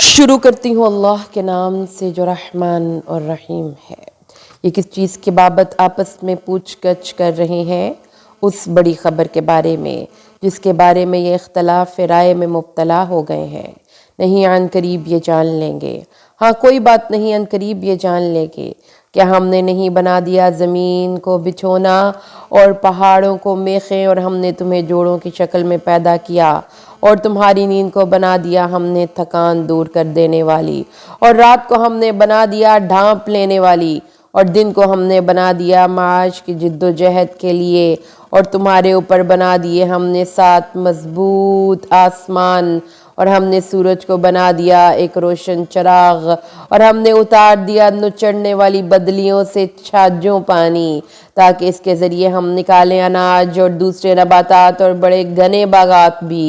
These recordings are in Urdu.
شروع کرتی ہوں اللہ کے نام سے جو رحمان اور رحیم ہے۔ یہ کس چیز کے بابت آپس میں پوچھ گچھ کر رہے ہیں؟ اس بڑی خبر کے بارے میں جس کے بارے میں یہ اختلاف رائے میں مبتلا ہو گئے ہیں۔ نہیں عن قریب یہ جان لیں گے، ہاں کوئی بات نہیں، عن قریب یہ جان لیں گے۔ کیا ہم نے نہیں بنا دیا زمین کو بچھونا اور پہاڑوں کو میخیں، اور ہم نے تمہیں جوڑوں کی شکل میں پیدا کیا، اور تمہاری نیند کو بنا دیا ہم نے تھکان دور کر دینے والی، اور رات کو ہم نے بنا دیا ڈھانپ لینے والی، اور دن کو ہم نے بنا دیا معاش کی جد و جہد کے لیے، اور تمہارے اوپر بنا دیے ہم نے 7 مضبوط آسمان، اور ہم نے سورج کو بنا دیا ایک روشن چراغ، اور ہم نے اتار دیا نچڑنے والی بدلیوں سے چھاجوں پانی، تاکہ اس کے ذریعے ہم نکالیں اناج اور دوسرے نباتات اور بڑے گھنے باغات بھی۔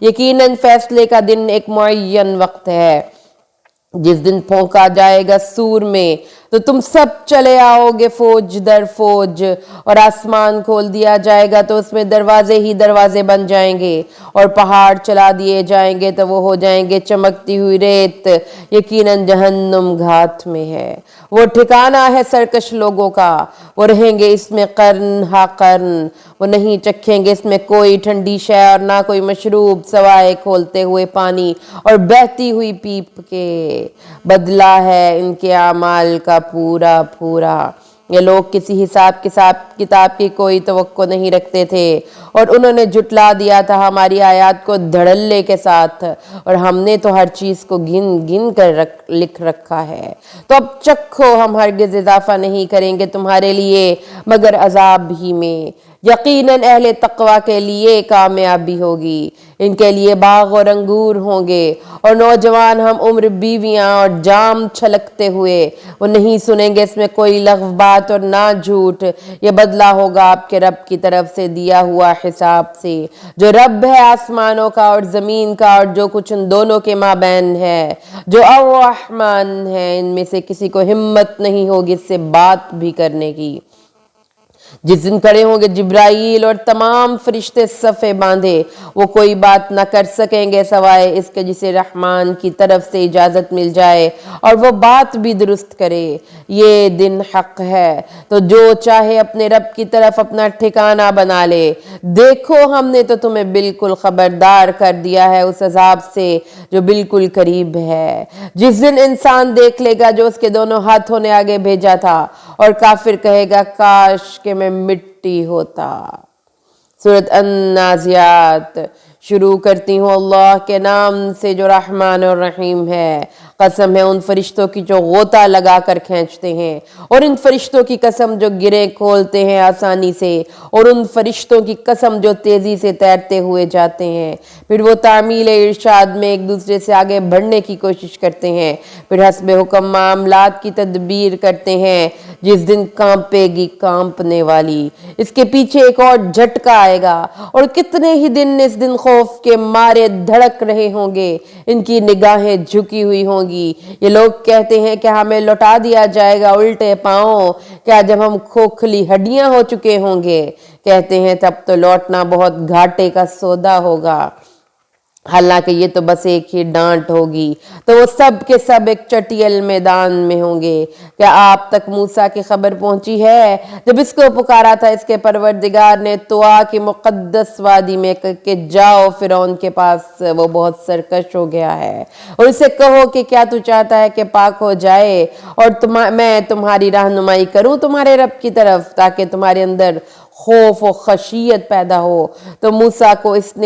یقیناً فیصلے کا دن ایک معین وقت ہے، جس دن پھونکا جائے گا سور میں تو تم سب چلے آؤ گے فوج در فوج، اور آسمان کھول دیا جائے گا تو اس میں دروازے ہی دروازے بن جائیں گے، اور پہاڑ چلا دیے جائیں گے تو وہ ہو جائیں گے چمکتی ہوئی ریت۔ یقیناً جہنم گھات میں ہے، وہ ٹھکانہ ہے سرکش لوگوں کا، وہ رہیں گے اس میں قرن ہا قرن، وہ نہیں چکھیں گے اس میں کوئی ٹھنڈی شے اور نہ کوئی مشروب سوائے کھولتے ہوئے پانی اور بہتی ہوئی پیپ کے۔ بدلہ ہے ان کے اعمال کا پورا پورا۔ یہ لوگ کسی حساب کتاب کی کوئی توقع نہیں رکھتے تھے، اور انہوں نے جھٹلا دیا تھا ہماری آیات کو دھڑلے کے ساتھ، اور ہم نے تو ہر چیز کو گن گن کر لکھ رکھا ہے۔ تو اب چکھو، ہم ہرگز اضافہ نہیں کریں گے تمہارے لیے مگر عذاب ہی میں۔ یقیناً اہل تقوی کے لیے کامیابی ہوگی، ان کے لیے باغ اور انگور ہوں گے، اور نوجوان ہم عمر بیویاں اور جام چھلکتے ہوئے، وہ نہیں سنیں گے اس میں کوئی لغو بات اور نہ جھوٹ۔ یہ بدلہ ہوگا آپ کے رب کی طرف سے دیا ہوا حساب سے، جو رب ہے آسمانوں کا اور زمین کا اور جو کچھ ان دونوں کے مابین ہے، جو الرحمن ہے۔ ان میں سے کسی کو ہمت نہیں ہوگی اس سے بات بھی کرنے کی۔ جس دن کھڑے ہوں گے جبرائیل اور تمام فرشتے صفے باندھے، وہ کوئی بات نہ کر سکیں گے سوائے اس کے جسے رحمان کی طرف سے اجازت مل جائے، اور وہ بات بھی درست کرے۔ یہ دن حق ہے، تو جو چاہے اپنے رب کی طرف اپنا ٹھکانہ بنا لے۔ دیکھو ہم نے تو تمہیں بالکل خبردار کر دیا ہے اس عذاب سے جو بالکل قریب ہے، جس دن انسان دیکھ لے گا جو اس کے دونوں ہاتھوں نے آگے بھیجا تھا، اور کافر کہے گا کاش کہ میں مٹی ہوتا۔ سورۃ النازعات۔ شروع کرتی ہوں اللہ کے نام سے جو رحمان اور رحیم ہے۔ قسم ہے ان فرشتوں کی جو غوطہ لگا کر کھینچتے ہیں، اور ان فرشتوں کی قسم جو گریں کھولتے ہیں آسانی سے، اور ان فرشتوں کی قسم جو تیزی سے تیرتے ہوئے جاتے ہیں۔ پھر وہ تعمیل ارشاد میں ایک دوسرے سے آگے بڑھنے کی کوشش کرتے ہیں، پھر حسب حکم معاملات کی تدبیر کرتے ہیں۔ جس دن کانپے گی کانپنے والی، اس کے پیچھے ایک اور جھٹکا آئے گا، اور کتنے ہی دن اس دن خوف کے مارے دھڑک رہے ہوں گے، ان کی نگاہیں جھکی ہوئی ہوں گی۔ یہ لوگ کہتے ہیں کہ ہمیں لوٹا دیا جائے گا الٹے پاؤں، کیا جب ہم کھوکھلی ہڈیاں ہو چکے ہوں گے؟ کہتے ہیں تب تو لوٹنا بہت گھاٹے کا سودا ہوگا، حالانکہ یہ تو بس ایک ہی ڈانٹ ہوگی۔ تو وہ سب کے سب ایک چٹیل میدان میں ہوں گے۔ کیا آپ تک موسیٰ کی خبر پہنچی ہے جب اس کو پکارا تھا اس کے پروردگار نے طوا کی مقدس وادی میں کہ جاؤ فرعون کے پاس، وہ بہت سرکش ہو گیا ہے، اور اسے کہو کہ کیا تو چاہتا ہے کہ پاک ہو جائے، اور میں تمہاری رہنمائی کروں تمہارے رب کی طرف، تاکہ تمہارے اندر خوف و خشیت پیدا ہو۔ تو موسیٰ کو اس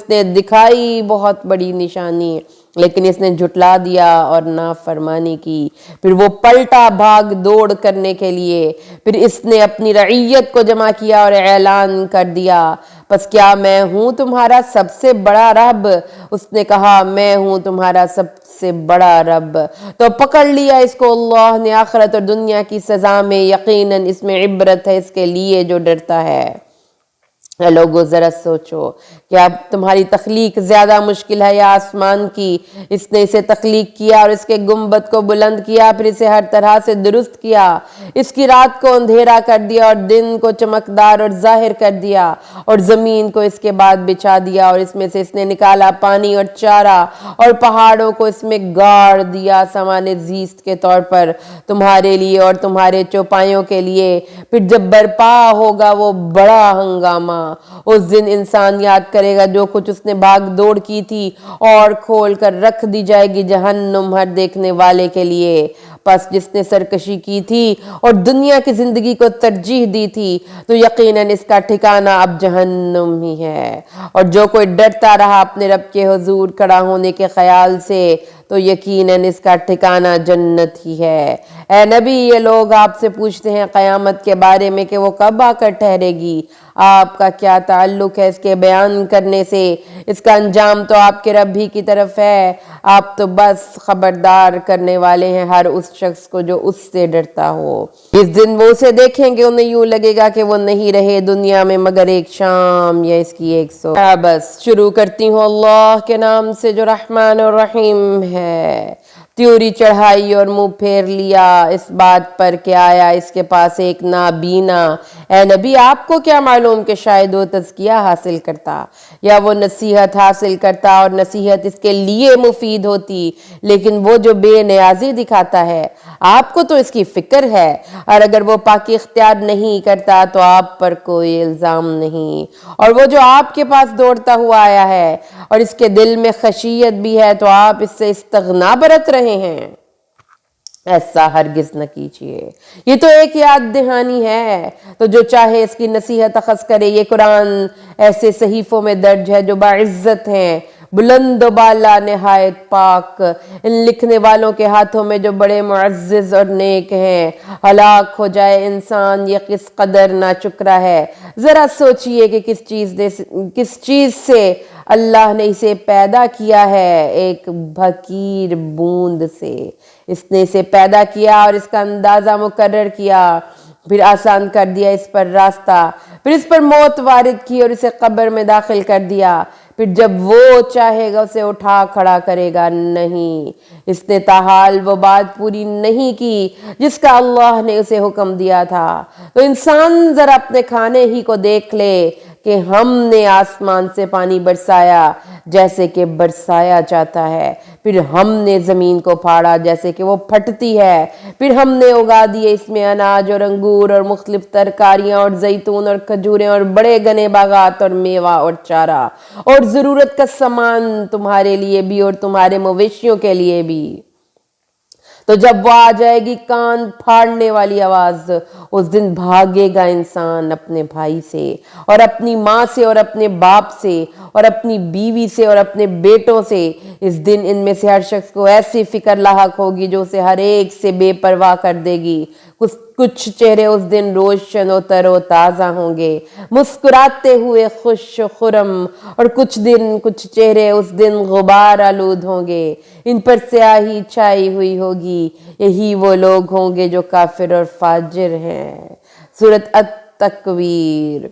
نے دکھائی بہت بڑی نشانی، لیکن اس نے جھٹلا دیا اور نافرمانی کی۔ پھر وہ پلٹا بھاگ دوڑ کرنے کے لیے، پھر اس نے اپنی رعیت کو جمع کیا اور اعلان کر دیا، پس کیا میں ہوں تمہارا سب سے بڑا رب؟ اس نے کہا میں ہوں تمہارا سب سے بڑا رب۔ تو پکڑ لیا اس کو اللہ نے آخرت اور دنیا کی سزا میں، یقیناً اس میں عبرت ہے اس کے لیے جو ڈرتا ہے۔ اے لوگو ذرا سوچو کہ اب تمہاری تخلیق زیادہ مشکل ہے یا آسمان کی؟ اس نے اسے تخلیق کیا اور اس کے گنبد کو بلند کیا، پھر اسے ہر طرح سے درست کیا، اس کی رات کو اندھیرا کر دیا اور دن کو چمکدار اور ظاہر کر دیا، اور زمین کو اس کے بعد بچھا دیا، اور اس میں سے اس نے نکالا پانی اور چارہ، اور پہاڑوں کو اس میں گاڑ دیا سامان زیست کے طور پر تمہارے لیے اور تمہارے چوپایوں کے لیے۔ پھر جب برپا ہوگا وہ بڑا ہنگامہ، اس دن انسان یاد کرے گا جو کچھ اس نے بھاگ دوڑ کی تھی، اور کھول کر رکھ دی جائے گی جہنم ہر دیکھنے والے کے لیے۔ پس جس نے سرکشی کی تھی اور دنیا کی زندگی کو ترجیح دی تھی تو یقیناً اس کا ٹھکانہ اب جہنم ہی ہے، اور جو کوئی ڈرتا رہا اپنے رب کے حضور کھڑا ہونے کے خیال سے تو یقیناً اس کا ٹھکانہ جنت ہی ہے۔ اے نبی، یہ لوگ آپ سے پوچھتے ہیں قیامت کے بارے میں کہ وہ کب آ کر ٹھہرے گی، آپ کا کیا تعلق ہے اس کے بیان کرنے سے؟ اس کا انجام تو آپ کے رب ہی کی طرف ہے، آپ تو بس خبردار کرنے والے ہیں ہر اس شخص کو جو اس سے ڈرتا ہو۔ اس دن وہ اسے دیکھیں گے، انہیں یوں لگے گا کہ وہ نہیں رہے دنیا میں مگر ایک شام یا اس کی 100۔ بس شروع کرتی ہوں اللہ کے نام سے جو رحمان اور رحیم ہے۔ تیوری چڑھائی اور منہ پھیر لیا اس بات پر کہ آیا اس کے پاس ایک نابینا۔ اے نبی، آپ کو کیا معلوم کہ شاید وہ تزکیہ حاصل کرتا یا وہ نصیحت حاصل کرتا اور نصیحت اس کے لیے مفید ہوتی، لیکن وہ جو بے نیازی دکھاتا ہے آپ کو تو اس کی فکر ہے، اور اگر وہ پاکی اختیار نہیں کرتا تو آپ پر کوئی الزام نہیں، اور وہ جو آپ کے پاس دوڑتا ہوا آیا ہے اور اس کے دل میں خشیت بھی ہے تو آپ اس سے استغنا برت رہے ہیں، ایسا ہرگز نہ کیجیے۔ یہ تو ایک یاد دہانی ہے، تو جو چاہے اس کی نصیحت اخذ کرے۔ یہ قرآن ایسے صحیفوں میں درج ہے جو باعزت ہیں، بلند و بالا، نہایت پاک، ان لکھنے والوں کے ہاتھوں میں جو بڑے معزز اور نیک ہیں۔ ہلاک ہو جائے انسان، یہ کس قدر ناشکرا ہے۔ ذرا سوچئے کہ کس چیز سے اللہ نے اسے پیدا کیا ہے، ایک بھکیر بوند سے اس نے اسے پیدا کیا اور اس کا اندازہ مقرر کیا، پھر آسان کر دیا اس پر راستہ، پھر اس پر موت وارد کی اور اسے قبر میں داخل کر دیا، پھر جب وہ چاہے گا اسے اٹھا کھڑا کرے گا۔ نہیں، اس نے تاحال وہ بات پوری نہیں کی جس کا اللہ نے اسے حکم دیا تھا۔ تو انسان ذرا اپنے کھانے ہی کو دیکھ لے کہ ہم نے آسمان سے پانی برسایا جیسے کہ برسایا جاتا ہے، پھر ہم نے زمین کو پھاڑا جیسے کہ وہ پھٹتی ہے، پھر ہم نے اگا دیے اس میں اناج اور انگور اور مختلف ترکاریاں اور زیتون اور کھجوریں اور بڑے گھنے باغات اور میوہ اور چارہ اور ضرورت کا سامان تمہارے لیے بھی اور تمہارے مویشیوں کے لیے بھی۔ تو جب وہ آ جائے گی کان پھاڑنے والی آواز، اس دن بھاگے گا انسان اپنے بھائی سے اور اپنی ماں سے اور اپنے باپ سے اور اپنی بیوی سے اور اپنے بیٹوں سے۔ اس دن ان میں سے ہر شخص کو ایسی فکر لاحق ہوگی جو اسے ہر ایک سے بے پرواہ کر دے گی۔ کچھ چہرے اس دن روشن و تر و تازہ ہوں گے، مسکراتے ہوئے خوش و خرم، اور کچھ چہرے اس دن غبار آلود ہوں گے، ان پر سیاہی چھائی ہوئی ہوگی۔ یہی وہ لوگ ہوں گے جو کافر اور فاجر ہیں۔ سورۃ التکویر۔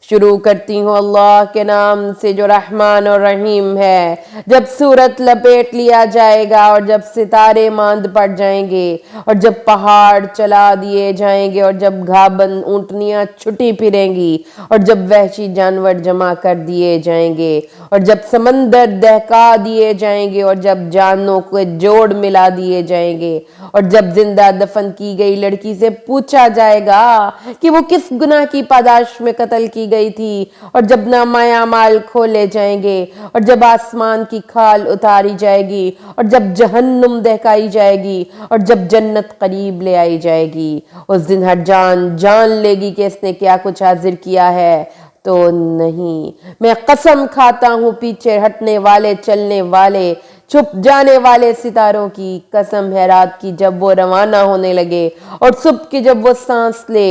شروع کرتی ہوں اللہ کے نام سے جو رحمان اور رحیم ہے۔ جب سورت لپیٹ لیا جائے گا اور جب ستارے ماند پڑ جائیں گے اور جب پہاڑ چلا دیے جائیں گے اور جب گھابن اونٹنیاں چھٹی پھریں گی اور جب وحشی جانور جمع کر دیے جائیں گے اور جب سمندر دہکا دیے جائیں گے اور جب جانوں کے جوڑ ملا دیے جائیں گے اور جب زندہ دفن کی گئی لڑکی سے پوچھا جائے گا کہ وہ کس گناہ کی پاداش میں قتل کی گئی تھی، اور جب نامہ اعمال کھولے جائیں گے اور جب آسمان کی کھال اتاری جائے گی اور جب جہنم دہکائی جائے گی اور جب جنت قریب لے آئی جائے گی، اس دن ہر جان جان لے گی کہ اس نے کیا کچھ حاضر کیا ہے تو نہیں۔ میں قسم کھاتا ہوں پیچھے ہٹنے والے، چلنے والے، چھپ جانے والے ستاروں کی، قسم ہے رات کی جب وہ روانہ ہونے لگے اور صبح کی جب وہ سانس لے۔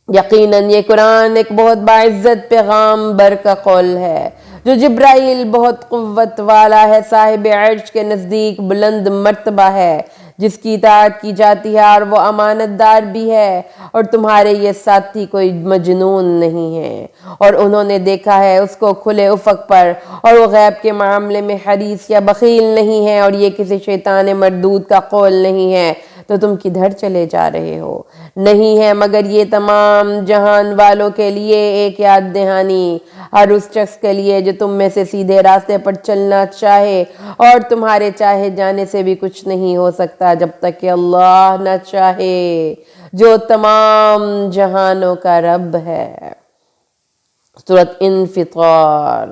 یقیناً یہ قرآن ایک بہت باعزت پیغامبر کا قول ہے جو جبرائیل بہت قوت والا ہے، صاحب عرش کے نزدیک بلند مرتبہ ہے، جس کی اطاعت کی جاتی ہے اور وہ امانت دار بھی ہے، اور تمہارے یہ ساتھی کوئی مجنون نہیں ہے، اور انہوں نے دیکھا ہے اس کو کھلے افق پر، اور وہ غیب کے معاملے میں حریص یا بخیل نہیں ہے، اور یہ کسی شیطان مردود کا قول نہیں ہے، تو تم کدھر چلے جا رہے ہو؟ نہیں ہے مگر یہ تمام جہان والوں کے لیے ایک یاد دہانی، ہر اس شخص کے لیے جو تم میں سے سیدھے راستے پر چلنا چاہے، اور تمہارے چاہے جانے سے بھی کچھ نہیں ہو سکتا جب تک کہ اللہ نہ چاہے، جو تمام جہانوں کا رب ہے۔ سورۃ انفطار۔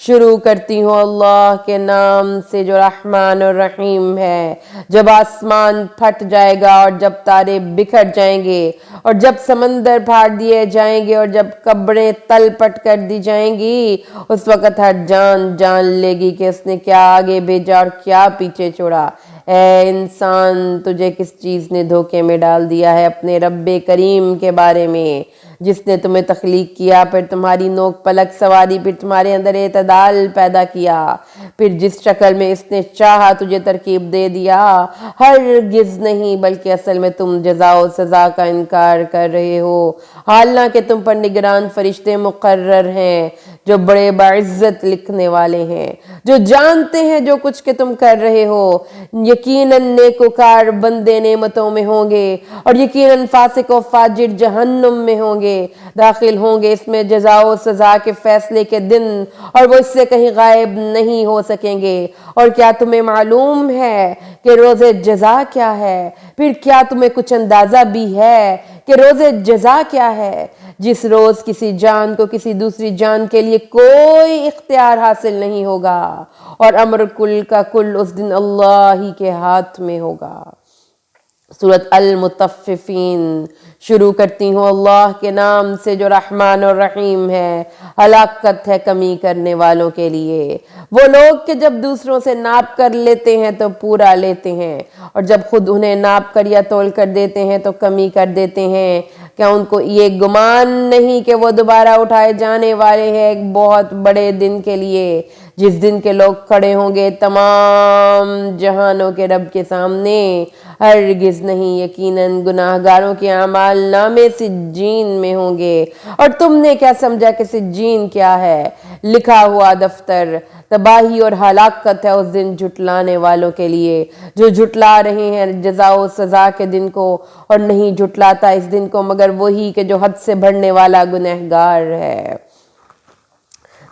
شروع کرتی ہوں اللہ کے نام سے جو رحمان اور رحیم ہے۔ جب آسمان پھٹ جائے گا اور جب تارے بکھر جائیں گے اور جب سمندر پھاڑ دیے جائیں گے اور جب قبریں تل پٹ کر دی جائیں گی، اس وقت ہر جان جان لے گی کہ اس نے کیا آگے بھیجا اور کیا پیچھے چھوڑا۔ اے انسان، تجھے کس چیز نے دھوکے میں ڈال دیا ہے اپنے رب کریم کے بارے میں، جس نے تمہیں تخلیق کیا، پھر تمہاری نوک پلک سواری، پھر تمہارے اندر اعتدال پیدا کیا، پھر جس شکل میں اس نے چاہا تجھے ترکیب دے دیا۔ ہرگز نہیں، بلکہ اصل میں تم جزا و سزا کا انکار کر رہے ہو، حالانکہ تم پر نگران فرشتے مقرر ہیں جو بڑے باعزت لکھنے والے ہیں، جو جانتے ہیں جو کچھ کہ تم کر رہے ہو۔ یقیناً نیکوکار بندے نعمتوں میں ہوں گے اور یقیناً فاسق و فاجر جہنم میں ہوں گے، داخل ہوں گے اس میں جزا و سزا کے فیصلے کے دن، اور وہ اس سے کہیں غائب نہیں ہو سکیں گے۔ اور کیا تمہیں معلوم ہے کہ روز جزا کیا ہے؟ پھر کیا تمہیں کچھ اندازہ بھی ہے کہ روز جزا کیا ہے؟ جس روز کسی جان کو کسی دوسری جان کے لیے کوئی اختیار حاصل نہیں ہوگا، اور امر کل کا کل اس دن اللہ ہی کے ہاتھ میں ہوگا۔ سورۃ المطففین۔ شروع کرتی ہوں اللہ کے نام سے جو رحمان اور رحیم ہے۔ ہلاکت ہے کمی کرنے والوں کے لیے، وہ لوگ کہ جب دوسروں سے ناپ کر لیتے ہیں تو پورا لیتے ہیں، اور جب خود انہیں ناپ کر یا تول کر دیتے ہیں تو کمی کر دیتے ہیں۔ کیا ان کو یہ گمان نہیں کہ وہ دوبارہ اٹھائے جانے والے ہیں ایک بہت بڑے دن کے لیے، جس دن کے لوگ کھڑے ہوں گے تمام جہانوں کے رب کے سامنے؟ ہرگز نہیں، یقیناً گناہگاروں کے اعمال نامے سجین میں ہوں گے۔ اور تم نے کیا سمجھا کہ سجین کیا ہے؟ لکھا ہوا دفتر۔ تباہی اور ہلاکت ہے اس دن جھٹلانے والوں کے لیے جو جھٹلا رہے ہیں جزا و سزا کے دن کو، اور نہیں جھٹلاتا اس دن کو مگر وہی کہ جو حد سے بڑھنے والا گنہگار ہے۔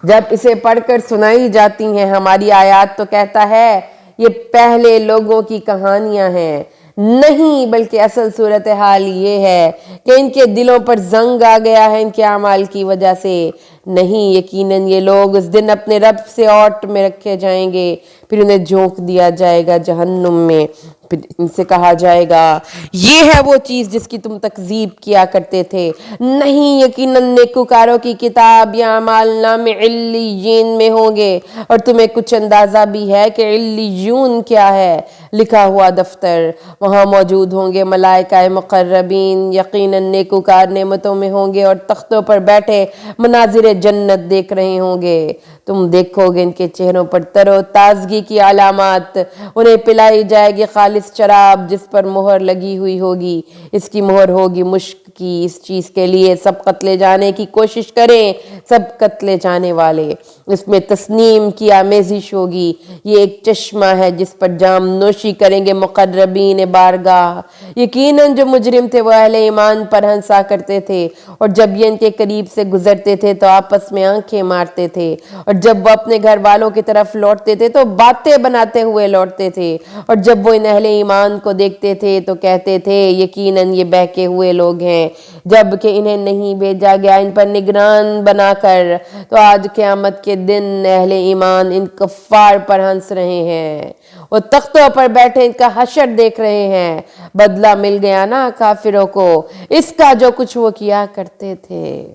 جب اسے پڑھ کر سنائی جاتی ہیں ہماری آیات تو کہتا ہے یہ پہلے لوگوں کی کہانیاں ہیں۔ نہیں، بلکہ اصل صورتحال یہ ہے کہ ان کے دلوں پر زنگ آ گیا ہے ان کے اعمال کی وجہ سے۔ نہیں، یقیناً یہ لوگ اس دن اپنے رب سے اوٹ میں رکھے جائیں گے، پھر انہیں جھونک دیا جائے گا جہنم میں، پھر ان سے کہا جائے گا یہ ہے وہ چیز جس کی تم تکذیب کیا کرتے تھے۔ نہیں، یقیناً نیکوکاروں کی کتاب یا اعمال نامے علیین میں ہوں گے، اور تمہیں کچھ اندازہ بھی ہے کہ علیون کیا ہے؟ لکھا ہوا دفتر۔ وہاں موجود ہوں گے ملائکہ مقربین، یقیناً نیکوکار نعمتوں میں ہوں گے اور تختوں پر بیٹھے مناظر جنت دیکھ رہے ہوں گے۔ تم دیکھو گے ان کے چہروں پر تر و تازگی کی علامات، انہیں پلائی جائے گی خالص شراب جس پر مہر لگی ہوئی ہوگی، اس کی مہر ہوگی مشک کی۔ اس چیز کے لیے سب قتلے جانے کی کوشش کریں، سب قتلے جانے والے۔ اس میں تسنیم کی آمیزش ہوگی، یہ ایک چشمہ ہے جس پر جام نوشی کریں گے مقربین بارگاہ۔ یقیناً جو مجرم تھے وہ اہل ایمان پر ہنسا کرتے تھے، اور جب یہ ان کے قریب سے گزرتے تھے تو آپس میں آنکھیں مارتے تھے، اور جب وہ اپنے گھر والوں کی طرف لوٹتے تھے تو باتیں بناتے ہوئے لوٹتے تھے، اور جب وہ ان اہل ایمان کو دیکھتے تھے تو کہتے تھے یقیناً یہ بہکے ہوئے لوگ ہیں، جب کہ انہیں نہیں بھیجا گیا ان پر نگران بنا کر۔ تو آج قیامت کے دن اہل ایمان ان کفار پر ہنس رہے ہیں، وہ تختوں پر بیٹھے ان کا حشر دیکھ رہے ہیں۔ بدلہ مل گیا نا کافروں کو اس کا جو کچھ وہ کیا کرتے تھے۔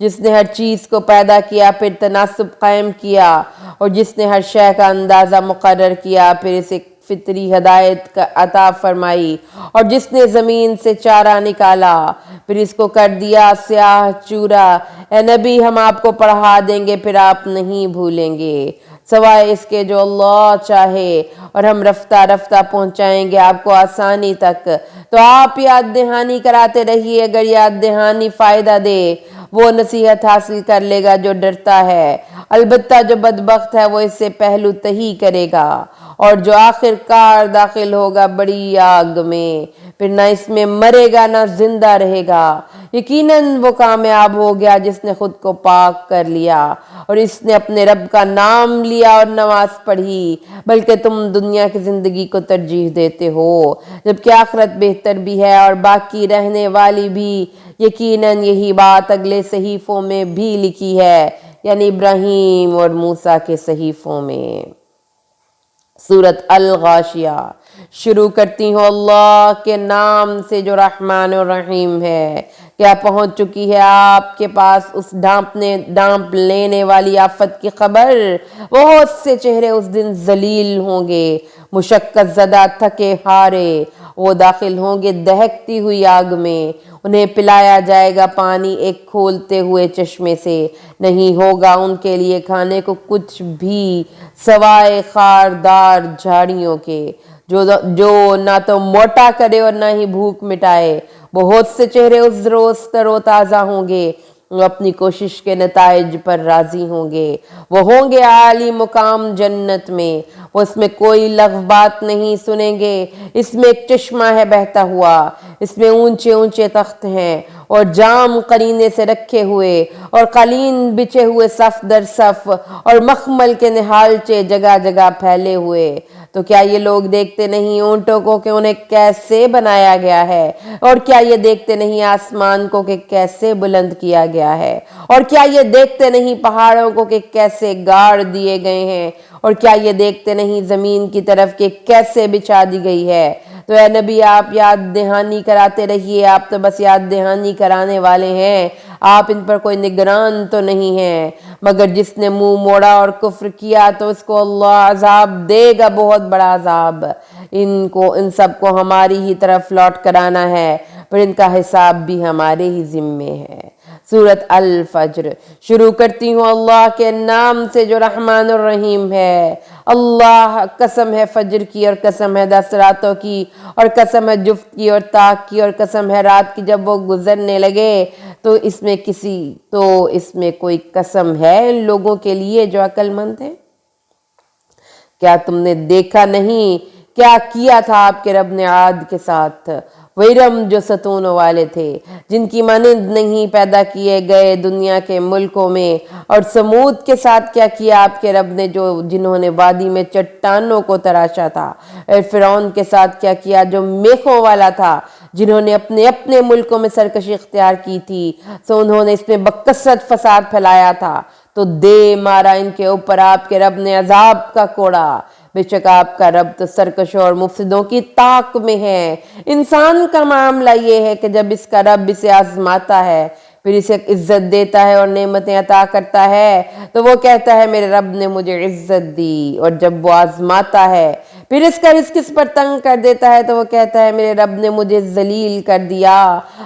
جس نے ہر چیز کو پیدا کیا پھر تناسب قائم کیا اور جس نے ہر شے کا اندازہ مقرر کیا پھر اسے فطری ہدایت کا عطا فرمائی اور جس نے زمین سے چارہ نکالا پھر اس کو کر دیا سیاہ چورا۔ اے نبی ہم آپ کو پڑھا دیں گے پھر آپ نہیں بھولیں گے سوائے اس کے جو اللہ چاہے، اور ہم رفتہ رفتہ پہنچائیں گے آپ کو آسانی تک۔ تو آپ یاد دہانی کراتے رہیے، اگر یاد دہانی فائدہ دے وہ نصیحت حاصل کر لے گا جو ڈرتا ہے، البتہ جو بدبخت ہے وہ اس سے پہلو تہی کرے گا اور جو آخر کار داخل ہوگا بڑی آگ میں، پھر نہ اس میں مرے گا نہ زندہ رہے گا۔ یقیناً وہ کامیاب ہو گیا جس نے خود کو پاک کر لیا اور اس نے اپنے رب کا نام لیا اور نماز پڑھی، بلکہ تم دنیا کی زندگی کو ترجیح دیتے ہو جبکہ آخرت بہتر بھی ہے اور باقی رہنے والی بھی۔ یقیناً یہی بات اگلے صحیفوں میں بھی لکھی ہے، یعنی ابراہیم اور موسیٰ کے صحیفوں میں۔ سورۃ الغاشیہ شروع کرتی ہوں اللہ کے نام سے جو رحمان اور رحیم ہے۔ کیا پہنچ چکی ہے آپ کے پاس اس ڈانپ لینے والی آفت کی خبر؟ بہت سے چہرے اس دن ذلیل ہوں گے، مشقت زدہ تھکے ہارے، وہ داخل ہوں گے دہکتی ہوئی آگ میں، انہیں پلایا جائے گا پانی ایک کھولتے ہوئے چشمے سے، نہیں ہوگا ان کے لیے کھانے کو کچھ بھی سوائے خاردار جھاڑیوں کے، جو نہ تو موٹا کرے اور نہ ہی بھوک مٹائے۔ بہت سے چہرے اس روز تر و تازہ ہوں گے، وہ اپنی کوشش کے نتائج پر راضی ہوں گے، وہ ہوں گے عالی مقام جنت میں، وہ اس میں کوئی لغو بات نہیں سنیں گے۔ اس میں ایک چشمہ ہے بہتا ہوا، اس میں اونچے اونچے تخت ہیں اور جام قرینے سے رکھے ہوئے اور قالین بچھے ہوئے صف در صف اور مخمل کے نہالچے جگہ جگہ پھیلے ہوئے۔ تو کیا یہ لوگ دیکھتے نہیں اونٹوں کو کہ انہیں کیسے بنایا گیا ہے، اور کیا یہ دیکھتے نہیں آسمان کو کہ کیسے بلند کیا گیا ہے، اور کیا یہ دیکھتے نہیں پہاڑوں کو کہ کیسے گاڑ دیے گئے ہیں، اور کیا یہ دیکھتے نہیں زمین کی طرف کہ کیسے بچھا دی گئی ہے؟ تو اے نبی آپ یاد دہانی کراتے رہیے، آپ تو بس یاد دہانی کرانے والے ہیں، آپ ان پر کوئی نگران تو نہیں ہیں، مگر جس نے منہ موڑا اور کفر کیا تو اس کو اللہ عذاب دے گا، بہت بڑا عذاب۔ ان سب کو ہماری ہی طرف لوٹ کر آنا ہے، پر ان کا حساب بھی ہمارے ہی ذمے ہے۔ سورۃ الفجر شروع کرتی ہوں اللہ کے نام سے جو رحمان الرحیم ہے۔ اللہ قسم ہے فجر کی اور قسم ہے 10 راتوں کی اور قسم ہے جفت کی اور طاق کی اور قسم ہے رات کی جب وہ گزرنے لگے۔ تو اس میں کوئی قسم ہے ان لوگوں کے لیے جو عقل مند ہے؟ کیا تم نے دیکھا نہیں کیا کیا تھا آپ کے رب نے عاد کے ساتھ، ویرم جو ستونوں والے تھے، جن کی مانند نہیں پیدا کیے گئے دنیا کے ملکوں میں، اور سمود کے ساتھ کیا کیا آپ کے رب نے جنہوں نے وادی میں چٹانوں کو تراشا تھا، اور فرعون کے ساتھ کیا کیا جو میخوں والا تھا، جنہوں نے اپنے اپنے ملکوں میں سرکشی اختیار کی تھی، سو انہوں نے اس میں بکثرت فساد پھیلایا تھا، تو دے مارا ان کے اوپر آپ کے رب نے عذاب کا کوڑا۔ بے شک آپ کا رب تو سرکشوں اور مفسدوں کی طاق میں ہے۔ انسان کا معاملہ یہ ہے کہ جب اس کا رب اسے آزماتا ہے، پھر اسے عزت دیتا ہے اور نعمتیں عطا کرتا ہے، تو وہ کہتا ہے میرے رب نے مجھے عزت دی، اور جب وہ آزماتا ہے پھر اس کا رزق اس پر تنگ کر دیتا ہے تو وہ کہتا ہے میرے رب نے مجھے ذلیل کر دیا۔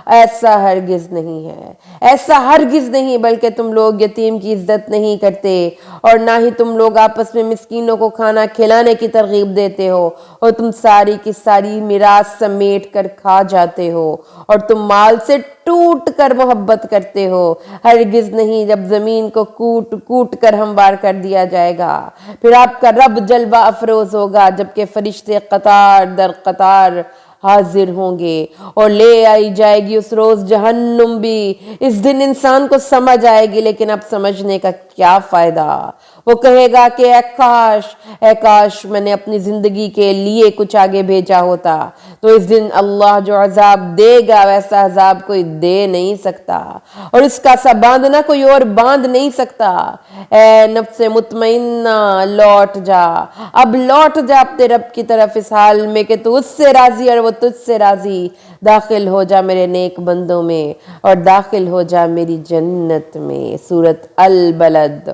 ایسا ہرگز نہیں ہے، ایسا ہرگز نہیں، بلکہ تم لوگ یتیم کی عزت نہیں کرتے اور نہ ہی تم لوگ آپس میں مسکینوں کو کھانا کھلانے کی ترغیب دیتے ہو، اور تم ساری کی ساری میراث سمیٹ کر کھا جاتے ہو، اور تم مال سے ٹوٹ کر محبت کرتے ہو۔ ہرگز نہیں، جب زمین کو کوٹ کوٹ کر ہموار کر دیا جائے گا، پھر آپ کا رب جلوہ افروز ہوگا جبکہ فرشتے قطار در قطار حاضر ہوں گے، اور لے آئی جائے گی اس روز جہنم بھی۔ اس دن انسان کو سمجھ آئے گی، لیکن اب سمجھنے کا کیا فائدہ؟ وہ کہے گا کہ اے کاش میں نے اپنی زندگی کے لیے کچھ آگے بھیجا ہوتا۔ تو اس دن اللہ جو عذاب دے گا ویسا عذاب کوئی دے نہیں سکتا، اور اس کا سا باندھنا کوئی اور باندھ نہیں سکتا۔ اے نفس مطمئنہ لوٹ جا، اب لوٹ جا اپنے رب کی طرف اس حال میں کہ تو اس سے راضی اور وہ تجھ سے راضی۔ داخل ہو جا میرے نیک بندوں میں اور داخل ہو جا میری جنت میں۔ سورۃ البلد۔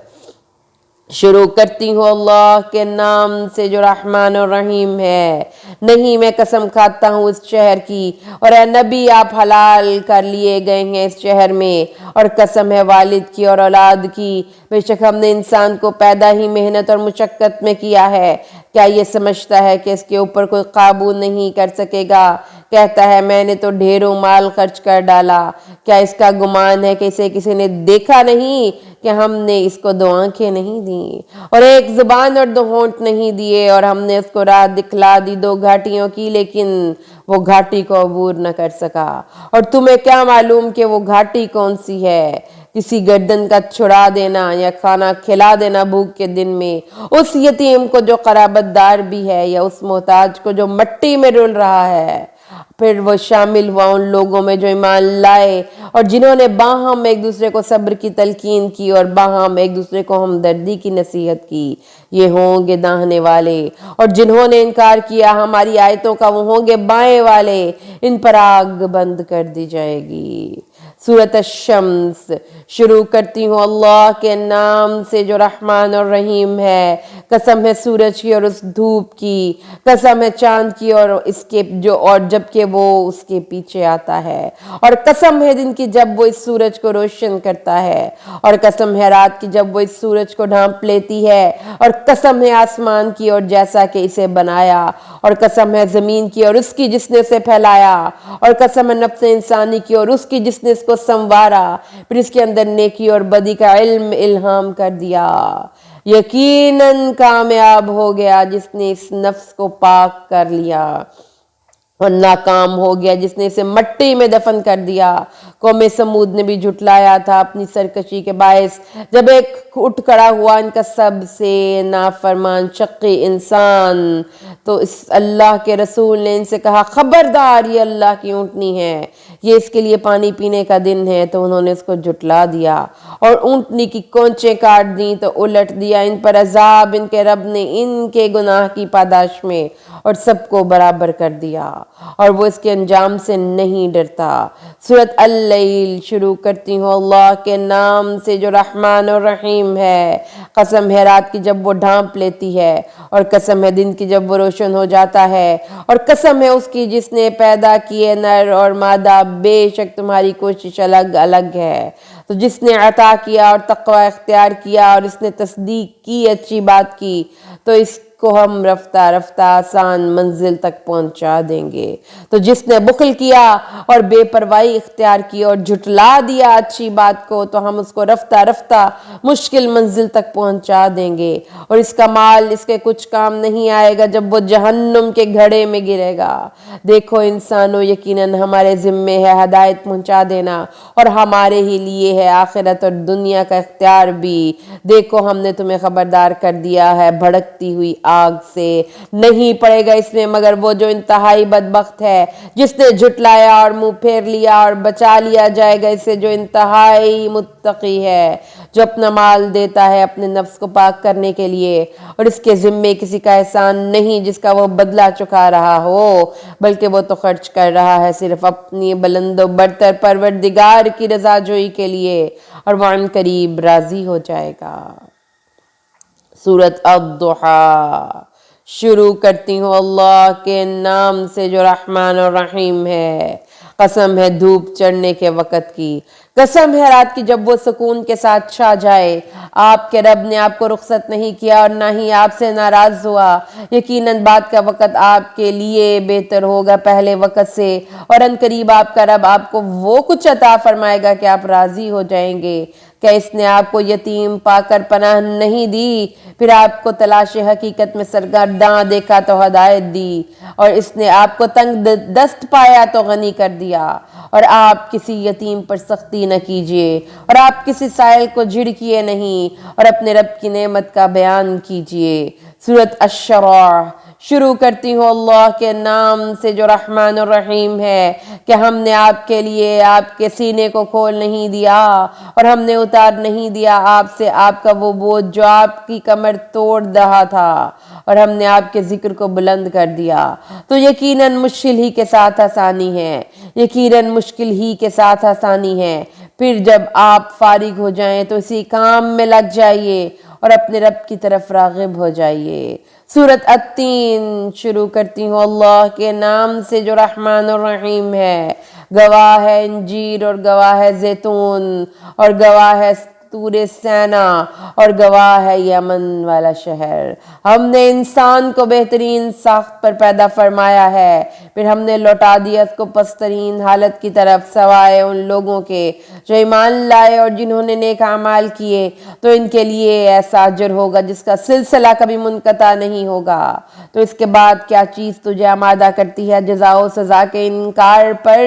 شروع کرتی ہوں اللہ کے نام سے جو رحمان اور رحیم ہے۔ نہیں، میں قسم کھاتا ہوں اس شہر کی، اور اے نبی آپ حلال کر لیے گئے ہیں اس شہر میں، اور قسم ہے والد کی اور اولاد کی، بے شک ہم نے انسان کو پیدا ہی محنت اور مشقت میں کیا ہے۔ کیا یہ سمجھتا ہے کہ اس کے اوپر کوئی قابو نہیں کر سکے گا؟ کہتا ہے میں نے تو ڈھیروں مال خرچ کر ڈالا۔ کیا اس کا گمان ہے کہ اسے کسی نے دیکھا نہیں کہ ہم نے اس کو 2 آنکھیں نہیں دیں اور 1 زبان اور 2 ہونٹ نہیں دیے، اور ہم نے اس کو راہ دکھلا دی 2 گھاٹیوں کی، لیکن وہ گھاٹی کو عبور نہ کر سکا۔ اور تمہیں کیا معلوم کہ وہ گھاٹی کون سی ہے؟ کسی گردن کا چھڑا دینا یا کھانا کھلا دینا بھوک کے دن میں اس یتیم کو جو قرابت دار بھی ہے، یا اس محتاج کو جو مٹی میں رول رہا ہے۔ پھر وہ شامل ہوا ان لوگوں میں جو ایمان لائے اور جنہوں نے باہم ایک دوسرے کو صبر کی تلقین کی اور باہم ایک دوسرے کو ہمدردی کی نصیحت کی۔ یہ ہوں گے داہنے والے، اور جنہوں نے انکار کیا ہماری آیتوں کا وہ ہوں گے بائیں والے، ان پر آگ بند کر دی جائے گی۔ سورۃ الشمس۔ شروع کرتی ہوں اللہ کے نام سے جو رحمان اور رحیم ہے۔ قسم ہے سورج کی اور اس دھوپ کی، قسم ہے چاند کی اور اس کے اور جبکہ وہ اس کے پیچھے آتا ہے، اور قسم ہے دن کی جب وہ اس سورج کو روشن کرتا ہے، اور قسم ہے رات کی جب وہ اس سورج کو ڈھانپ لیتی ہے، اور قسم ہے آسمان کی اور جیسا کہ اسے بنایا، اور قسم ہے زمین کی اور اس کی جس نے اسے پھیلایا، اور قسم ہے نفس انسانی کی اور اس کی جس نے اس کو سنوارا، پھر اس کے اندر نیکی اور بدی کا علم الہام کر دیا۔ یقیناً کامیاب ہو گیا جس نے اس نفس کو پاک کر لیا، اور ناکام ہو گیا جس نے اسے مٹی میں دفن کر دیا۔ قوم سمود نے بھی جھٹلایا تھا اپنی سرکشی کے باعث، جب ایک اٹھ کھڑا ہوا ان کا سب سے نافرمان شقی انسان، تو اس اللہ کے رسول نے ان سے کہا خبردار، یہ اللہ کی اونٹنی ہے، یہ اس کے لیے پانی پینے کا دن ہے۔ تو انہوں نے اس کو جھٹلا دیا اور اونٹنی کی کونچیں کاٹ دیں، تو الٹ دیا ان پر عذاب ان کے رب نے ان کے گناہ کی پاداش میں، اور سب کو برابر کر دیا، اور وہ اس کے انجام سے نہیں ڈرتا۔ سورۃ اللیل۔ شروع کرتی ہوں اللہ کے نام سے جو رحمان اور رحیم ہے۔ قسم ہے رات کی جب وہ ڈھانپ لیتی ہے، اور قسم ہے دن کی جب وہ روشن ہو جاتا ہے، اور قسم ہے اس کی جس نے پیدا کیے نر اور مادہ، بے شک تمہاری کوشش الگ الگ ہے۔ تو جس نے عطا کیا اور تقوی اختیار کیا اور اس نے تصدیق کی اچھی بات کی، تو اس کو ہم رفتہ رفتہ آسان منزل تک پہنچا دیں گے۔ تو جس نے بخل کیا اور بے پرواہی اختیار کی اور جھٹلا دیا اچھی بات کو، تو ہم اس کو رفتہ رفتہ مشکل منزل تک پہنچا دیں گے، اور اس کا مال اس کے کچھ کام نہیں آئے گا جب وہ جہنم کے گھڑے میں گرے گا۔ دیکھو انسانوں، یقیناً ہمارے ذمے ہے ہدایت پہنچا دینا، اور ہمارے ہی لیے ہے آخرت اور دنیا کا اختیار بھی۔ دیکھو ہم نے تمہیں خبردار کر دیا ہے بھڑکتی ہوئی آگ سے، نہیں پڑے گا اس میں مگر وہ جو انتہائی بدبخت ہے، جس نے جھٹلایا اور منہ پھیر لیا، اور بچا لیا جائے گا اسے جو انتہائی متقی ہے، جو اپنا مال دیتا ہے اپنے نفس کو پاک کرنے کے لیے، اور اس کے ذمے کسی کا احسان نہیں جس کا وہ بدلہ چکا رہا ہو، بلکہ وہ تو خرچ کر رہا ہے صرف اپنی بلند و برتر پروردگار کی رضا جوئی کے لیے، اور وہ عن قریب راضی ہو جائے گا۔ سورۃ الضحیٰ۔ شروع کرتی ہوں اللہ کے نام سے جو رحمان اور رحیم ہے۔ قسم ہے دھوپ چڑھنے کے وقت کی، قسم ہے رات کی جب وہ سکون کے ساتھ چھا جائے۔ آپ کے رب نے آپ کو رخصت نہیں کیا اور نہ ہی آپ سے ناراض ہوا، یقیناً بعد کا وقت آپ کے لیے بہتر ہوگا پہلے وقت سے، اور ان قریب آپ کا رب آپ کو وہ کچھ عطا فرمائے گا کہ آپ راضی ہو جائیں گے۔ کہ اس نے آپ کو یتیم پا کر پناہ نہیں دی، پھر آپ کو تلاش حقیقت میں سرگرداں دیکھا تو ہدایت دی، اور اس نے آپ کو تنگ دست پایا تو غنی کر دیا۔ اور آپ کسی یتیم پر سختی نہ کیجیے، اور آپ کسی سائل کو جھڑکیے نہیں، اور اپنے رب کی نعمت کا بیان کیجیے۔ سورۃ الشرح شروع کرتی ہوں اللہ کے نام سے جو رحمان الرحیم ہے، کہ ہم نے آپ کے لیے آپ کے سینے کو کھول نہیں دیا، اور ہم نے اتار نہیں دیا آپ سے آپ کا وہ بوجھ جو آپ کی کمر توڑ رہا تھا، اور ہم نے آپ کے ذکر کو بلند کر دیا، تو یقیناً مشکل ہی کے ساتھ آسانی ہے، یقیناً مشکل ہی کے ساتھ آسانی ہے۔ پھر جب آپ فارغ ہو جائیں تو اسی کام میں لگ جائیے، اور اپنے رب کی طرف راغب ہو جائیے۔ سورۃ التین شروع کرتی ہوں اللہ کے نام سے جو رحمان الرحیم ہے۔ گواہ ہے انجیر اور گواہ ہے زیتون، اور گواہ ہے طور سینا، اور گواہ ہے یمن والا شہر۔ ہم نے انسان کو بہترین ساخت پر پیدا فرمایا ہے، پھر ہم نے لوٹا دیا اس کو پسترین حالت کی طرف، سوائے ان لوگوں کے جو ایمان لائے اور جنہوں نے نیک اعمال کیے، تو ان کے لیے ایسا اجر ہوگا جس کا سلسلہ کبھی منقطع نہیں ہوگا۔ تو اس کے بعد کیا چیز تجھے آمادہ کرتی ہے جزا و سزا کے انکار پر؟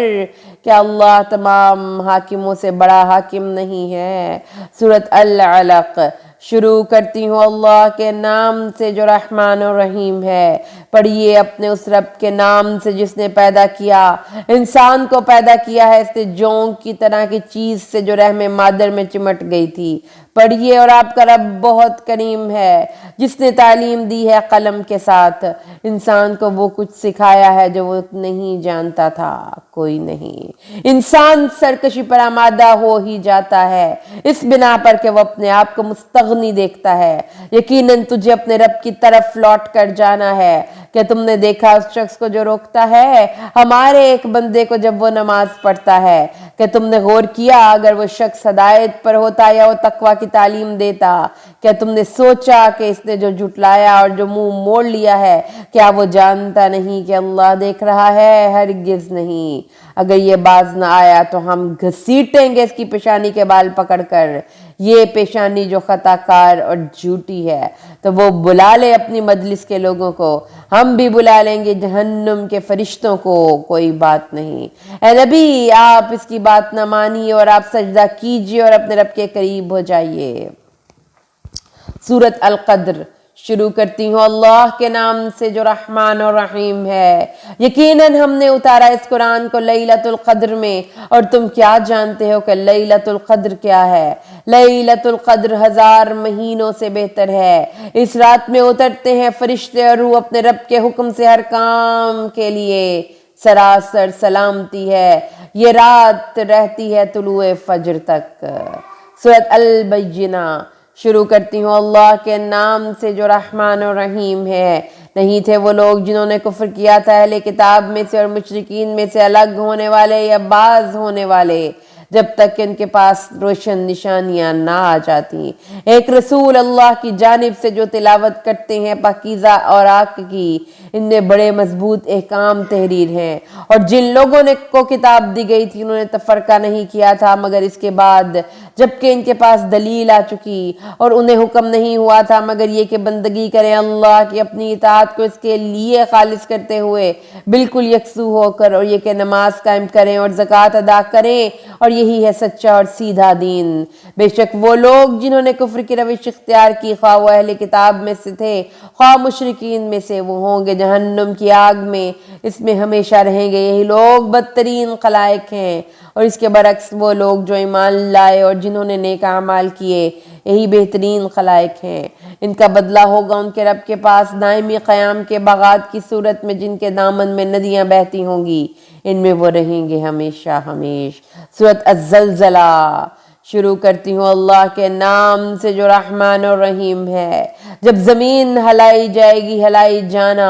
کیا اللہ تمام حاکموں سے بڑا حاکم نہیں ہے؟ سورۃ العلق شروع کرتی ہوں اللہ کے نام سے جو رحمان الرحیم ہے۔ پڑھیے اپنے اس رب کے نام سے جس نے پیدا کیا، انسان کو پیدا کیا ہے اس نے جونک کی طرح کی چیز سے جو رحم مادر میں چمٹ گئی تھی۔ پڑھیے اور آپ کا رب بہت کریم ہے، جس نے تعلیم دی ہے قلم کے ساتھ، انسان کو وہ کچھ سکھایا ہے جو وہ نہیں جانتا تھا۔ کوئی نہیں، انسان سرکشی پر آمادہ ہو ہی جاتا ہے، اس بنا پر کہ وہ اپنے آپ کو مستغنی دیکھتا ہے۔ یقیناً تجھے اپنے رب کی طرف لوٹ کر جانا ہے۔ کہ تم نے دیکھا اس شخص کو جو روکتا ہے ہمارے ایک بندے کو جب وہ نماز پڑھتا ہے؟ کہ تم نے غور کیا اگر وہ شخص ہدایت پر ہوتا یا وہ تقوی کی تعلیم دیتا؟ کیا تم نے سوچا کہ اس نے جو جھٹلایا اور جو منہ موڑ لیا ہے، کیا وہ جانتا نہیں کہ اللہ دیکھ رہا ہے؟ ہرگز نہیں۔ اگر یہ باز نہ آیا تو ہم گھسیٹیں گے اس کی پیشانی کے بال پکڑ کر، یہ پیشانی جو خطا کار اور جھوٹی ہے۔ تو وہ بلا لے اپنی مجلس کے لوگوں کو، ہم بھی بلا لیں گے جہنم کے فرشتوں کو، کوئی بات نہیں۔ اے نبی آپ اس کی بات نہ مانیے اور آپ سجدہ کیجئے اور اپنے رب کے قریب ہو جائیے۔ سورۃ القدر شروع کرتی ہوں اللہ کے نام سے جو رحمان اور رحیم ہے۔ یقیناً ہم نے اتارا اس قرآن کو لیلۃ القدر میں، اور تم کیا جانتے ہو کہ لیلۃ القدر کیا ہے؟ لیلۃ القدر 1000 مہینوں سے بہتر ہے۔ اس رات میں اترتے ہیں فرشتے اور روح اپنے رب کے حکم سے ہر کام کے لیے، سراسر سلامتی ہے۔ یہ رات رہتی ہے طلوع فجر تک۔ سورۃ البینہ شروع کرتی ہوں اللہ کے نام سے جو رحمان اور رحیم ہے۔ نہیں تھے وہ لوگ جنہوں نے کفر کیا تھا اہل کتاب میں سے اور مشرکین میں سے الگ ہونے والے یا باز ہونے والے، جب تک کہ ان کے پاس روشن نشانیاں نہ آ جاتی۔ ایک رسول اللہ کی جانب سے جو تلاوت کرتے ہیں پاکیزہ اوراق کی، ان میں بڑے مضبوط احکام تحریر ہیں۔ اور جن لوگوں کو کتاب دی گئی تھی انہوں نے تفرقہ نہیں کیا تھا مگر اس کے بعد جبکہ ان کے پاس دلیل آ چکی، اور انہیں حکم نہیں ہوا تھا مگر یہ کہ بندگی کریں اللہ کی اپنی اطاعت کو اس کے لیے خالص کرتے ہوئے بالکل یکسو ہو کر، اور یہ کہ نماز قائم کریں اور زکوٰۃ ادا کریں، اور یہی ہے سچا اور سیدھا دین۔ بے شک وہ لوگ جنہوں نے کفر کی روش اختیار کی، خواہ وہ اہل کتاب میں سے تھے خواہ مشرکین میں سے، وہ ہوں گے جہنم کی آگ میں، اس میں ہمیشہ رہیں گے۔ یہی لوگ بدترین خلائق ہیں، اور اس کے برعکس وہ لوگ جو ایمان لائے اور جنہوں نے نیک اعمال کیے، یہی بہترین خلائق ہیں۔ ان کا بدلہ ہوگا ان کے رب کے پاس دائمی قیام کے باغات کی صورت میں، جن کے دامن میں ندیاں بہتی ہوں گی، ان میں وہ رہیں گے ہمیشہ ہمیش۔ سورۃ الزلزلہ شروع کرتی ہوں اللہ کے نام سے جو رحمان اور رحیم ہے۔ جب زمین ہلائی جائے گی ہلائی جانا،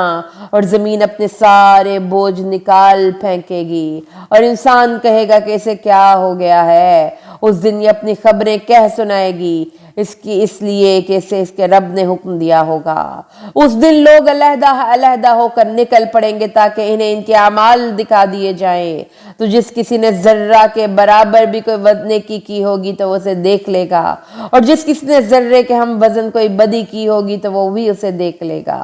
اور زمین اپنے سارے بوجھ نکال پھینکے گی، اور انسان کہے گا کہ اسے کیا ہو گیا ہے۔ اس دن یہ اپنی خبریں کہہ سنائے گی، اس لیے کہ اسے اس کے رب نے حکم دیا ہوگا۔ اس دن لوگ علیحدہ علیحدہ ہو کر نکل پڑیں گے تاکہ انہیں ان کے اعمال دکھا دیے جائیں، تو جس کسی نے ذرہ کے برابر بھی کوئی نیکی کی ہوگی تو وہ اسے دیکھ لے گا، اور جس کسی نے ذرے کے ہم وزن کوئی بدی کی ہوگی تو وہ بھی اسے دیکھ لے گا۔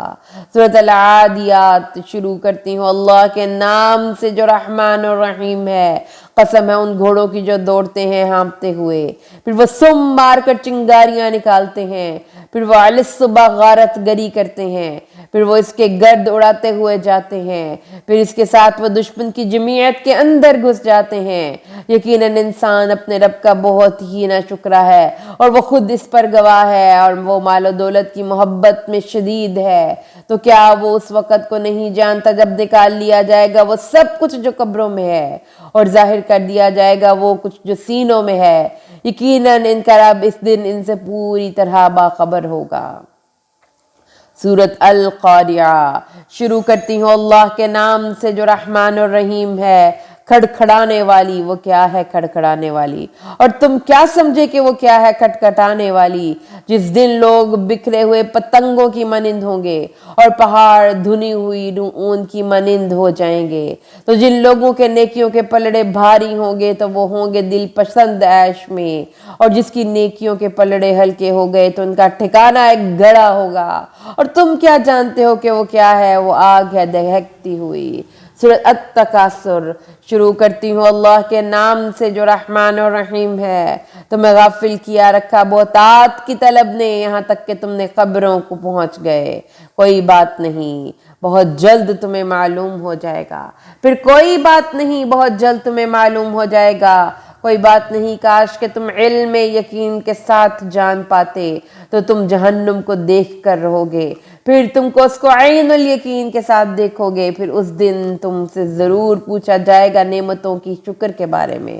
سورۃ العادیات شروع کرتی ہوں اللہ کے نام سے جو رحمان اور رحیم ہے۔ قسم ہے ان گھوڑوں کی جو دوڑتے ہیں ہانپتے ہوئے، پھر وہ سم مار کر چنگاریاں نکالتے ہیں، پھر وہ علی الصبح غارت گری کرتے ہیں، پھر وہ اس کے گرد اڑاتے ہوئے جاتے ہیں، پھر اس کے ساتھ وہ دشمن کی جمعیت کے اندر گھس جاتے ہیں۔ یقیناً انسان اپنے رب کا بہت ہی ناشکرا ہے، اور وہ خود اس پر گواہ ہے، اور وہ مال و دولت کی محبت میں شدید ہے۔ تو کیا وہ اس وقت کو نہیں جانتا جب نکال لیا جائے گا وہ سب کچھ جو قبروں میں ہے، اور ظاہر کر دیا جائے گا وہ کچھ جو سینوں میں ہے؟ یقیناً ان کا رب اس دن ان سے پوری طرح باخبر ہوگا۔ سورۃ القاریعہ شروع کرتی ہوں اللہ کے نام سے جو رحمان اور رحیم ہے۔ کھڑکھڑانے والی، وہ کیا ہے کھڑکھڑانے والی؟ اور تم کیا سمجھے کہ وہ کیا ہے کھٹکھٹانے والی؟ جس دن لوگ بکھرے ہوئے پتنگوں کی مانند ہوں گے، اور پہاڑ دھنی ہوئی اون کی مانند ہو جائیں گے۔ تو جن لوگوں کے نیکیوں کے پلڑے بھاری ہوں گے تو وہ ہوں گے دل پسند عیش میں، اور جس کی نیکیوں کے پلڑے ہلکے ہو گئے تو ان کا ٹھکانہ ایک گڑھا ہوگا۔ اور تم کیا جانتے ہو کہ وہ کیا ہے؟ وہ آگ ہے دہکتی ہوئی۔ سورۃ التکاثر شروع کرتی ہوں اللہ کے نام سے جو رحمان اور رحیم ہے۔ تمہیں غافل کیا رکھا بہتات کی طلب نے، یہاں تک کہ تم نے قبروں کو پہنچ گئے۔ کوئی بات نہیں، بہت جلد تمہیں معلوم ہو جائے گا۔ پھر کوئی بات نہیں، بہت جلد تمہیں معلوم ہو جائے گا۔ کوئی بات نہیں، کاش کہ تم علم یقین کے ساتھ جان پاتے تو تم جہنم کو دیکھ کر رہو گے، پھر تم کو اس کو عین الیقین کے ساتھ دیکھو گے۔ پھر اس دن تم سے ضرور پوچھا جائے گا نعمتوں کی شکر کے بارے میں۔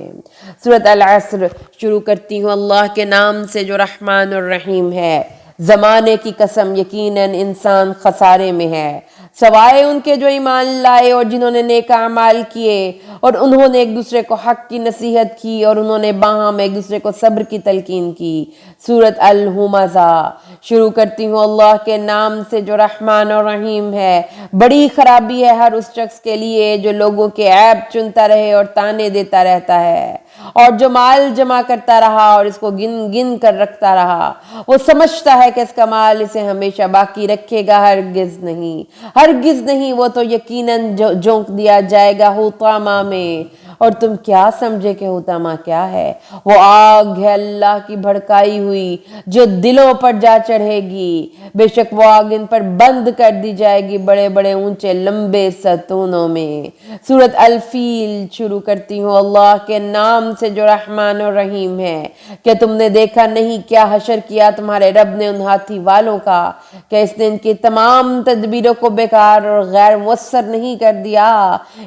سورۃ العصر شروع کرتی ہوں اللہ کے نام سے جو رحمان اور رحیم ہے۔ زمانے کی قسم، یقیناً انسان خسارے میں ہے، سوائے ان کے جو ایمان لائے اور جنہوں نے نیک اعمال کیے، اور انہوں نے ایک دوسرے کو حق کی نصیحت کی، اور انہوں نے باہم ایک دوسرے کو صبر کی تلقین کی۔ سورۃ الہمزہ شروع کرتی ہوں اللہ کے نام سے جو رحمان اور رحیم ہے۔ بڑی خرابی ہے ہر اس شخص کے لیے جو لوگوں کے عیب چنتا رہے اور تانے دیتا رہتا ہے، اور جو مال جمع کرتا رہا اور اس کو گن گن کر رکھتا رہا۔ وہ سمجھتا ہے کہ اس کا مال اسے ہمیشہ باقی رکھے گا، ہرگز نہیں، ہرگز نہیں، وہ تو یقیناً جھونک دیا جائے گا حطامہ میں۔ اور تم کیا سمجھے کہ حطامہ کیا ہے؟ وہ آگ ہے اللہ کی بھڑکائی ہوئی جو دلوں پر جا چڑھے گی۔ بے شک وہ آگ ان پر بند کر دی جائے گی بڑے بڑے اونچے لمبے ستونوں میں۔ سورۃ الفیل شروع کرتی ہوں اللہ کے نام سے جو رحمان اور رحیم ہے۔ کیا تم نے دیکھا نہیں کیا حشر کیا تمہارے رب نے ان ہاتھی والوں کا؟ کیا اس نے ان کی تمام تدبیروں کو بیکار اور غیر مؤثر نہیں کر دیا؟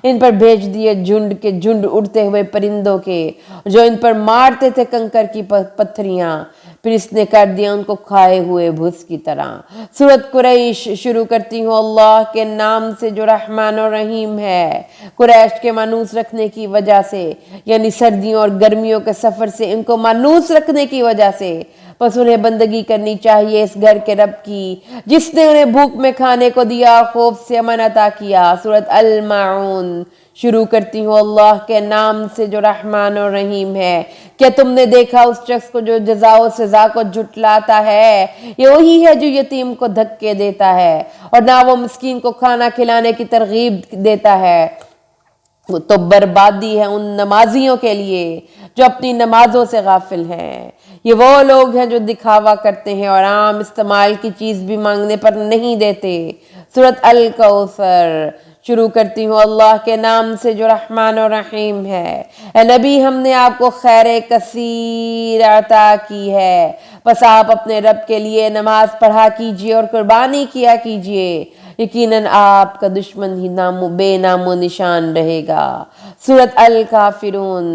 ان پر بھیج دیے جھنڈ کے جھنڈ اڑتے ہوئے پرندوں کے، جو ان پر مارتے تھے کنکر کی پتھریاں، پھر اس نے کر دیا ان کو کھائے ہوئے بھس کی طرح۔ سورۃ قریش شروع کرتی ہوں اللہ کے نام سے جو رحمان اور رحیم ہے۔ قریش کے مانوس رکھنے کی وجہ سے، یعنی سردیوں اور گرمیوں کے سفر سے ان کو مانوس رکھنے کی وجہ سے، بس انہیں بندگی کرنی چاہیے اس گھر کے رب کی جس نے انہیں بھوک میں کھانے کو دیا، خوف سے امن عطا کیا۔ سورۃ الماعون شروع کرتی ہوں اللہ کے نام سے جو رحمان اور رحیم ہے۔ کیا تم نے دیکھا اس شخص کو جو جزا و سزا کو جھٹلاتا ہے؟ یہ وہی ہے جو یتیم کو دھکے دیتا ہے اور نہ وہ مسکین کو کھانا کھلانے کی ترغیب دیتا ہے۔ تو بربادی ہے ان نمازیوں کے لیے جو اپنی نمازوں سے غافل ہیں۔ یہ وہ لوگ ہیں جو دکھاوا کرتے ہیں اور عام استعمال کی چیز بھی مانگنے پر نہیں دیتے۔ سورۃ الکوثر شروع کرتی ہوں اللہ کے نام سے جو رحمان اور رحیم ہے۔ اے نبی، ہم نے آپ کو خیر کثیر عطا کی ہے، بس آپ اپنے رب کے لیے نماز پڑھا کیجئے اور قربانی کیا کیجئے۔ یقیناً آپ کا دشمن ہی بے نام و نشان رہے گا۔ سورۃ الکافرون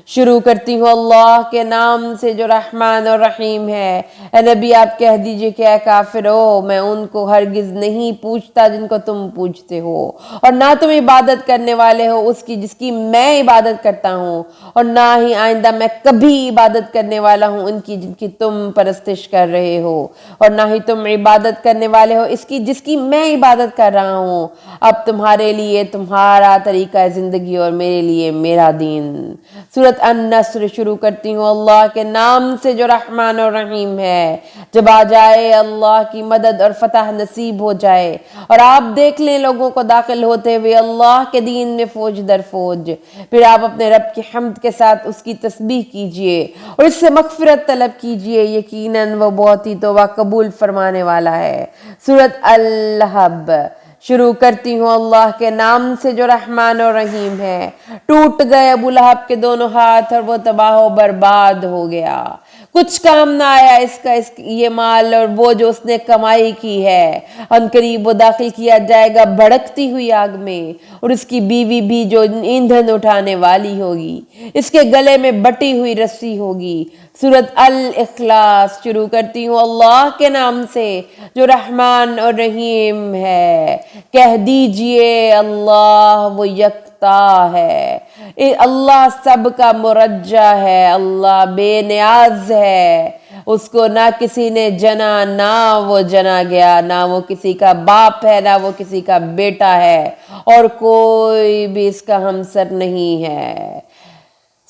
شروع کرتی ہوں اللہ کے نام سے جو رحمان اور رحیم ہے۔ اے نبی آپ کہہ دیجئے کہ اے کافرو، میں ان کو ہرگز نہیں پوچھتا جن کو تم پوچھتے ہو، اور نہ تم عبادت کرنے والے ہو اس کی جس کی میں عبادت کرتا ہوں، اور نہ ہی آئندہ میں کبھی عبادت کرنے والا ہوں ان کی جن کی تم پرستش کر رہے ہو، اور نہ ہی تم عبادت کرنے والے ہو اس کی جس کی میں عبادت کر رہا ہوں۔ اب تمہارے لیے تمہارا طریقہ زندگی اور میرے لیے میرا دین۔ سورۃ النصر شروع کرتی ہوں اللہ کے نام سے جو رحمان اور رحیم ہے۔ جب آ جائے اللہ کی مدد اور فتح نصیب ہو جائے اور آپ دیکھ لیں لوگوں کو داخل ہوتے ہوئے اللہ کے دین میں فوج در فوج، پھر آپ اپنے رب کی حمد کے ساتھ اس کی تسبیح کیجئے اور اس سے مغفرت طلب کیجئے، یقیناً وہ بہت ہی توبہ قبول فرمانے والا ہے۔ سورۃ اللہب شروع کرتی ہوں اللہ کے نام سے جو رحمان اور رحیم ہے۔ ٹوٹ گئے ابو لہب کے دونوں ہاتھ اور وہ تباہ و برباد ہو گیا، کچھ کام نہ آیا یہ مال اور وہ جو اس نے کمائی کی ہے۔ ان قریب وہ داخل کیا جائے گا بھڑکتی ہوئی آگ میں، اور اس کی بیوی بھی جو ایندھن اٹھانے والی ہوگی، اس کے گلے میں بٹی ہوئی رسی ہوگی۔ سورۃ الاخلاص شروع کرتی ہوں اللہ کے نام سے جو رحمان اور رحیم ہے۔ کہہ دیجئے اللہ وہ یکتا ہے، اللہ سب کا مرجع ہے، اللہ بے نیاز ہے، اس کو نہ کسی نے جنا نہ وہ جنا گیا، نہ وہ کسی کا باپ ہے نہ وہ کسی کا بیٹا ہے، اور کوئی بھی اس کا ہمسر نہیں ہے۔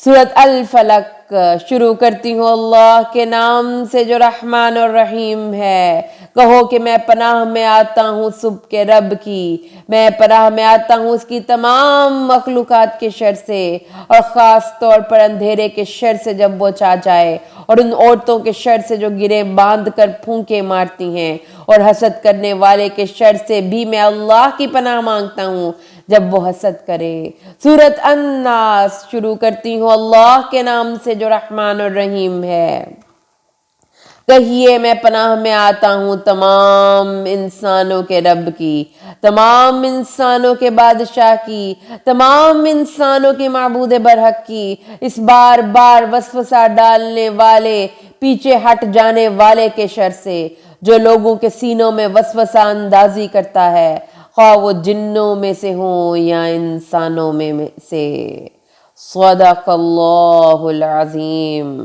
سورۃ الفلق شروع کرتی ہوں اللہ کے نام سے جو رحمان اور رحیم ہے۔ کہو کہ میں پناہ میں آتا ہوں صبح کے رب کی، میں پناہ میں آتا ہوں اس کی تمام مخلوقات کے شر سے، اور خاص طور پر اندھیرے کے شر سے جب وہ چھا جائے، اور ان عورتوں کے شر سے جو گرے باندھ کر پھونکے مارتی ہیں، اور حسد کرنے والے کے شر سے بھی میں اللہ کی پناہ مانگتا ہوں جب وہ حسد کرے۔ سورۃ الناس شروع کرتی ہوں اللہ کے نام سے جو رحمان اور رحیم ہے۔ کہیے میں پناہ میں آتا ہوں تمام انسانوں کے رب کی، تمام انسانوں کے بادشاہ کی، تمام انسانوں کے معبود برحق کی، اس بار بار وسوسہ ڈالنے والے، پیچھے ہٹ جانے والے کے شر سے، جو لوگوں کے سینوں میں وسوسہ اندازی کرتا ہے، خواہ وہ جنوں میں سے ہوں یا انسانوں میں سے۔ صدق اللہ العظیم۔